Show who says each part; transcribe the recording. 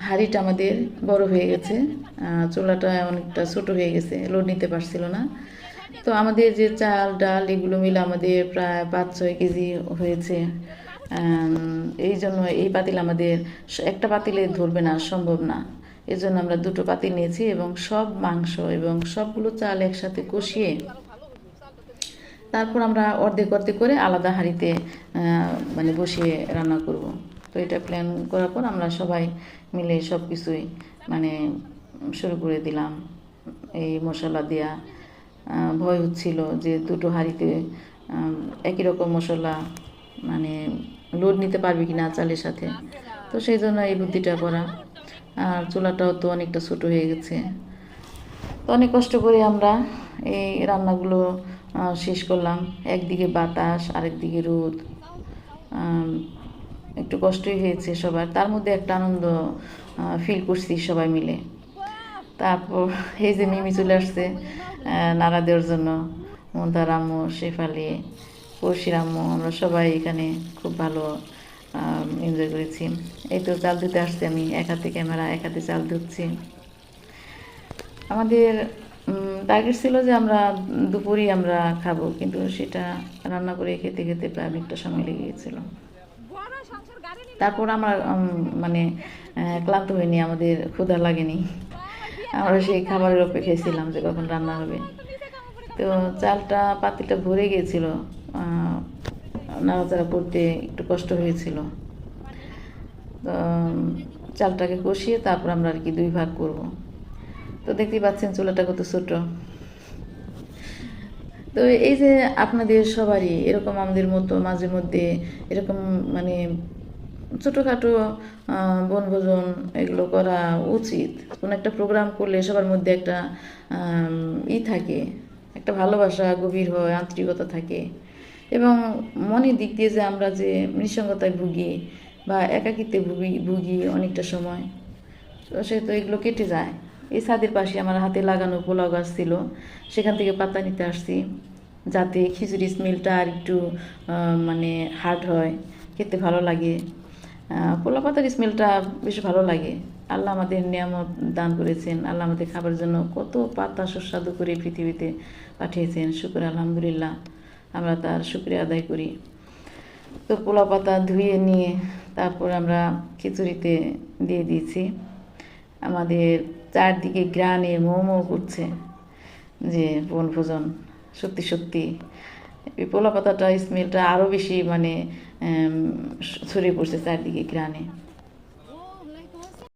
Speaker 1: হাঁড়িটা আমাদের বড় হয়ে গেছে, চুলাটা অনেকটা ছোট হয়ে গেছে, লোড নিতে পারছিল না। তো আমাদের যে চাল ডাল এগুলো মিলে আমাদের প্রায় 5-6 কেজি হয়েছে। এই জন্য এই পাতিল আমাদের একটা পাতিলে ধরবে না, সম্ভব না। এর জন্য আমরা দুটো পাতিল নিয়েছি এবং সব মাংস এবং সবগুলো চাল একসাথে কষিয়ে তারপর আমরা অর্ধেক অর্ধেক করে আলাদা হাঁড়িতে মানে বসিয়ে রান্না করব। তো এটা প্ল্যান করার পর আমরা সবাই মিলে সব কিছুই মানে শুরু করে দিলাম এই মশলা দেওয়া। ভয় হচ্ছিল যে দুটো হাঁড়িতে একই রকম মশলা মানে লোড নিতে পারবে কি না চালের সাথে। তো সেই জন্য এই বুদ্ধিটা করা। আর চুলাটাও তো অনেকটা ছোটো হয়ে গেছে। তো অনেক কষ্ট করে আমরা এই রান্নাগুলো শেষ করলাম। একদিকে বাতাস, আরেকদিকে রোদ, একটু কষ্টই হয়েছে সবার, তার মধ্যে একটা আনন্দ ফিল করছি সবাই মিলে। তারপর এই যে মিমি চলে আসছে নাড়া দেওয়ার জন্য, মন্দার আম্মু, শেফালি, পড়শির আম্মু, আমরা সবাই এখানে খুব ভালো এনজয় করেছি। এই তো চাল ধুতে আসছি আমি, এক হাতে ক্যামেরা এক হাতে চাল ধুচ্ছি। আমাদের টার্গেট ছিল যে আমরা দুপুরই আমরা খাবো, কিন্তু সেটা রান্না করে খেতে খেতে প্রায় অনেকটা সময় লেগে গিয়েছিল। তারপর আমার মানে ক্লান্ত হয়নি, আমাদের ক্ষুধা লাগেনি। আমরা সেই খাবারের অপেক্ষায় ছিলাম যে কখন রান্না হবে। তো চালটা পাতিলটা ভরে গিয়েছিল, নাড়াচাড়া করতে একটু কষ্ট হয়েছিল। তো চালটাকে কষিয়ে তারপর আমরা আর কি 2 ভাগ করব। তো দেখতেই পাচ্ছেন চুলাটা কত ছোট। তো এই যে আপনাদের সবারই এরকম আমাদের মতো মাঝে মধ্যে এরকম মানে ছোটোখাটো বনভোজন এগুলো করা উচিত। কোনো একটা প্রোগ্রাম করলে সবার মধ্যে একটা থাকে, একটা ভালোবাসা গভীর হয়, আন্তরিকতা থাকে। এবং মনের দিক দিয়ে যে আমরা যে নিঃসঙ্গতায় ভুগি বা একাকিত্বে ভুগি অনেকটা সময়, তো সে তো এগুলো কেটে যায়। এই ছাদের পাশে আমার হাতে লাগানো পোলাও গাছ ছিল, সেখান থেকে পাতা নিতে আসছি যাতে খিচুড়ি স্মেলটা আর একটু মানে হার্ড হয়, খেতে ভালো লাগে। পোলাও পাতার স্মেলটা বেশ ভালো লাগে। আল্লাহ আমাদের নিয়ামত দান করেছেন, আল্লাহ আমাদের খাবার জন্য কত পাতা সুস্বাদু করে পৃথিবীতে পাঠিয়েছেন। শুকর আলহামদুলিল্লাহ, আমরা তার শুকরিয়া আদায় করি। তো পোলাও পাতা ধুয়ে নিয়ে তারপর আমরা খিচুড়িতে দিয়ে দিয়েছি। আমাদের চারদিকে গ্রানে মোমো করছে যে বনভোজন। সত্যি সত্যি এই পোলা পাতাটা স্মেলটা আরও বেশি মানে ছড়িয়ে পড়ছে চারদিকে গ্রানে।